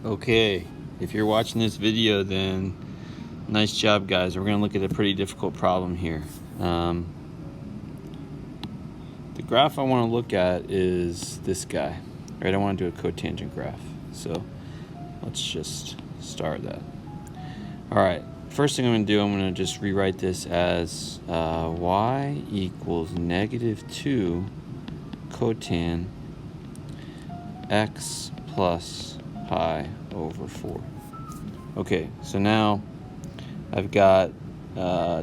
Okay, if you're watching this video, then nice job, guys. We're going to look at a pretty difficult problem here. The graph I want to look at is this guy, right? I want to do a cotangent graph. So let's just start that. All right, first thing I'm going to do, I'm going to just rewrite this as y equals -2 cotan x plus pi over 4. Okay, so now I've got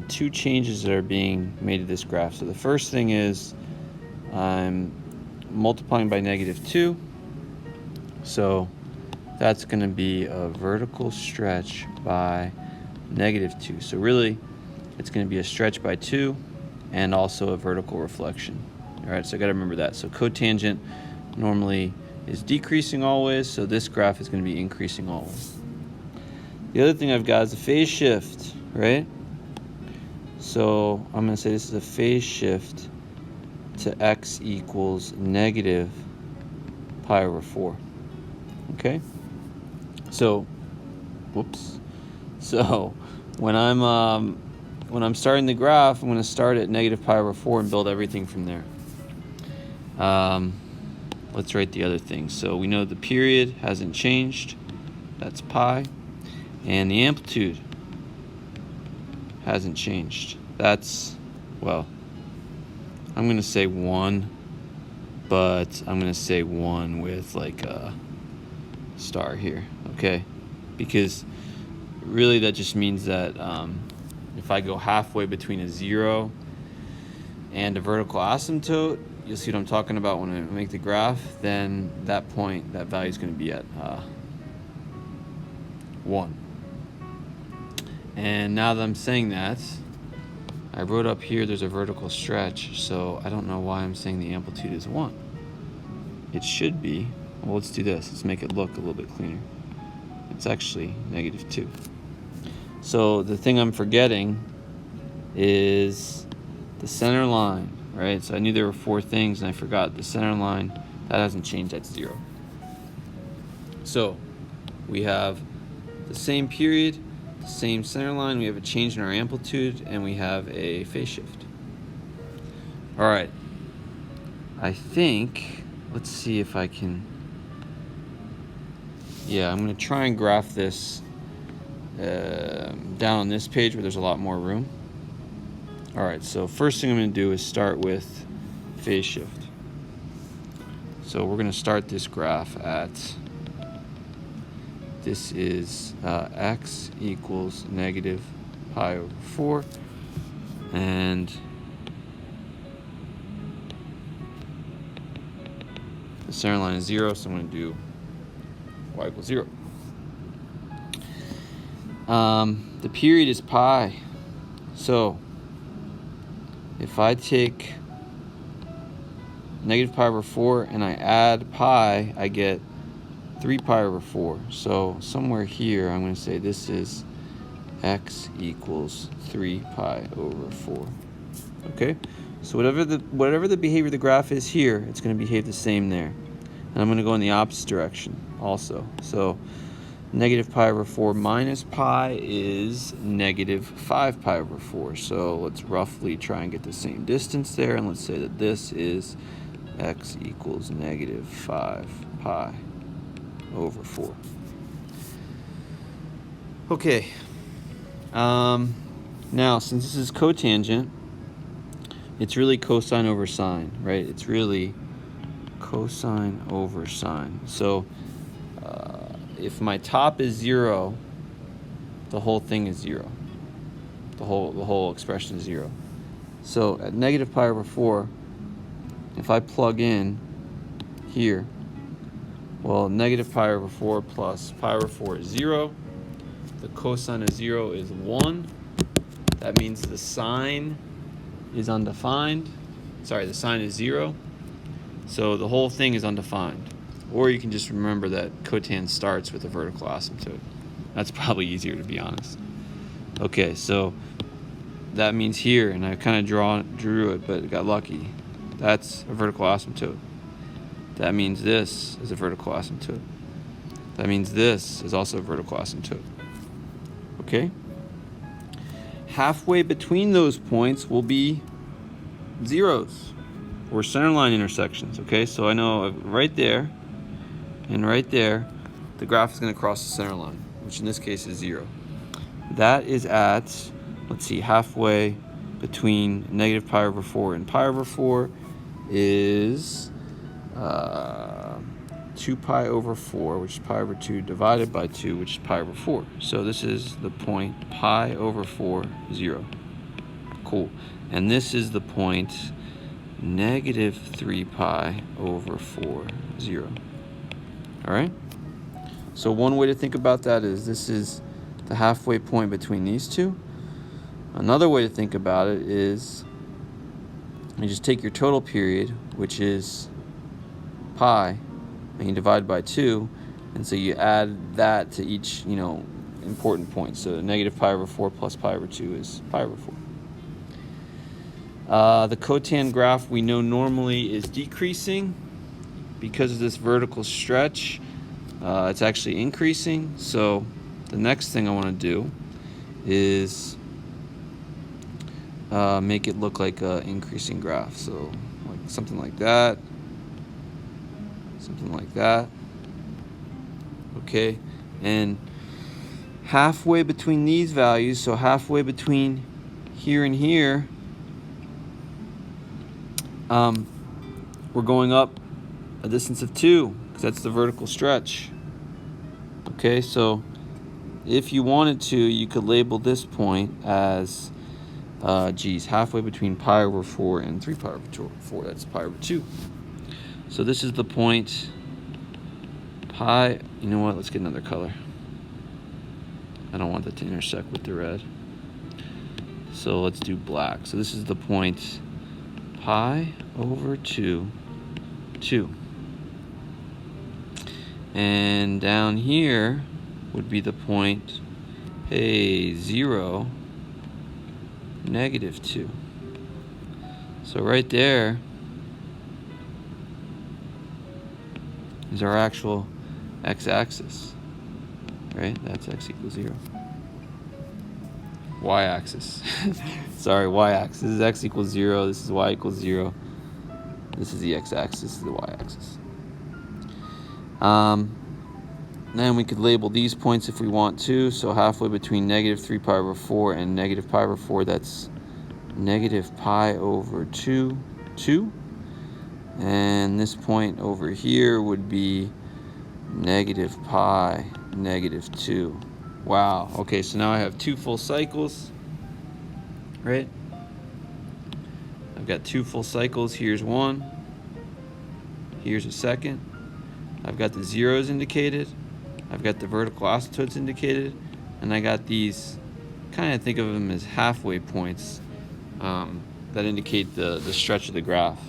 two changes that are being made to this graph. So the first thing is I'm multiplying by -2. So that's going to be a vertical stretch by -2. So really, it's going to be a stretch by 2 and also a vertical reflection. All right, so I got to remember that. So cotangent normally is decreasing always, so this graph is going to be increasing always. The other thing I've got is a phase shift, right? So I'm going to say this is a phase shift to x equals -pi over 4. Okay? So, whoops. So when I'm starting the graph, I'm going to start at -pi over 4 and build everything from there. Let's write the other things. So we know the period hasn't changed. That's pi. And the amplitude hasn't changed. That's, well, I'm going to say 1, but I'm going to say 1 with like a star here, okay? Because really that just means that if I go halfway between a 0 and a vertical asymptote, you'll see what I'm talking about when I make the graph, then that point, that value is going to be at 1. And now that I'm saying that, I wrote up here there's a vertical stretch, so I don't know why I'm saying the amplitude is 1. It should be, well, let's do this. Let's make it look a little bit cleaner. It's actually -2. So the thing I'm forgetting is the center line, right? So I knew there were 4 things, and I forgot the center line. That hasn't changed, that's 0. So we have the same period, the same center line, we have a change in our amplitude, and we have a phase shift. All right, I think, let's see if I can, yeah, I'm going to try and graph this down on this page where there's a lot more room. All right, so first thing I'm going to do is start with phase shift. So we're going to start this graph at, this is x equals -pi over 4, and the center line is 0, so I'm going to do y equals 0. The period is pi, so if I take -pi over 4 and I add pi, I get 3pi over 4. So somewhere here, I'm going to say this is x equals 3pi over 4. Okay? So whatever the behavior of the graph is here, it's going to behave the same there. And I'm going to go in the opposite direction also. So -pi over 4 minus pi is -5pi over 4. So let's roughly try and get the same distance there. And let's say that this is x equals -5pi over 4. Okay. Now, since this is cotangent, it's really cosine over sine, right? It's really cosine over sine. So if my top is 0, the whole thing is 0. The whole expression is 0. So at -pi over 4, if I plug in here, well, -pi over 4 plus pi over 4 is 0. The cosine of 0 is 1. That means the sine is undefined. Sorry, the sine is 0. So the whole thing is undefined. Or you can just remember that cotan starts with a vertical asymptote. That's probably easier, to be honest. Okay, so that means here, and I kind of drew it, but got lucky. That's a vertical asymptote. That means this is a vertical asymptote. That means this is also a vertical asymptote. Okay? Halfway between those points will be zeros, or centerline intersections. Okay, so I know right there and right there, the graph is going to cross the center line, which in this case is 0. That is at, let's see, halfway between negative pi over 4, and pi over 4 is 2 pi over 4, which is pi over 2, divided by 2, which is pi over 4. So this is the point pi over 4, 0. Cool. And this is the point negative 3 pi over 4, 0. All right? So one way to think about that is this is the halfway point between these two. Another way to think about it is you just take your total period, which is pi, and you divide by 2, and so you add that to each, important point. So negative pi over 4 plus pi over 2 is pi over 4. The cotan graph we know normally is decreasing. Because of this vertical stretch, it's actually increasing. So the next thing I want to do is make it look like an increasing graph. So like something like that. Something like that. Okay, and halfway between these values, so halfway between here and here, we're going up a distance of 2, because that's the vertical stretch. Okay, so if you wanted to, you could label this point as halfway between pi over 4 and 3 pi over 4. That's pi over 2. So this is the point pi. You know what? Let's get another color. I don't want that to intersect with the red. So let's do black. So this is the point pi over 2, 2. And down here would be the point, 0, negative 2. So right there is our actual x-axis, right? That's x equals 0. Y-axis. Sorry, y-axis. This is x equals 0. This is y equals 0. This is the x-axis. This is the y-axis. Then we could label these points if we want to. So halfway between negative 3 pi over 4 and negative pi over 4, that's negative pi over 2, 2. And this point over here would be negative pi, negative 2. Wow. Okay, so now I have 2 full cycles, right? I've got 2 full cycles. Here's one. Here's a second. I've got the zeros indicated. I've got the vertical asymptotes indicated. And I got these, kind of think of them as halfway points that indicate the stretch of the graph.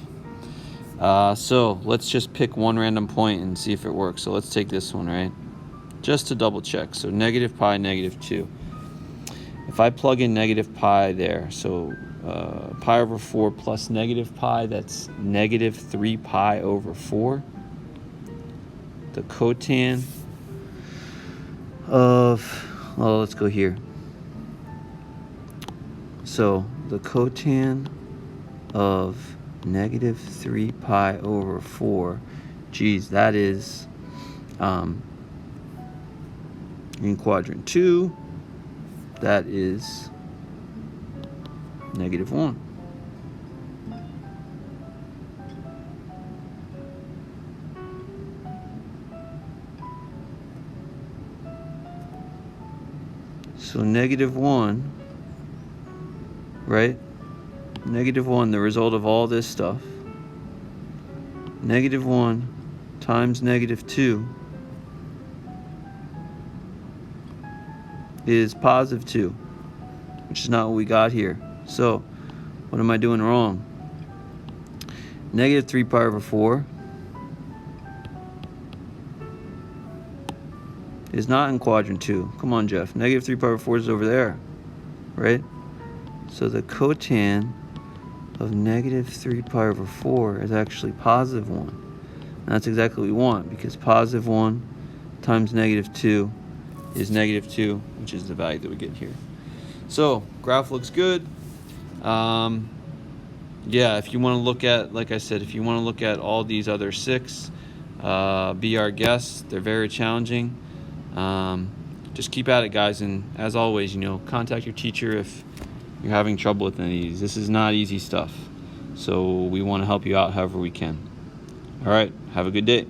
So let's just pick one random point and see if it works. So let's take this one, right? Just to double check. So negative pi, negative 2. If I plug in negative pi there, so pi over 4 plus negative pi, that's negative 3 pi over 4. The cotan of, well, let's go here. So the cotan of negative 3 pi over 4, geez, that is in quadrant 2, that is negative 1. So negative 1, right? Negative 1, the result of all this stuff. Negative 1 times negative 2 is positive 2, which is not what we got here. So, what am I doing wrong? Negative 3 pi over 4 is not in quadrant 2. Come on, Jeff. Negative 3 pi over 4 is over there, right? So the cotan of negative 3 pi over 4 is actually positive 1. And that's exactly what we want, because positive 1 times -2 is -2, which is the value that we get here. So graph looks good. Yeah, if you want to look at, like I said, if you want to look at all these other 6, be our guest. They're very challenging. Just keep at it, guys, and as always, contact your teacher if you're having trouble with any of these. This is not easy stuff, so we want to help you out however we can. All right, have a good day.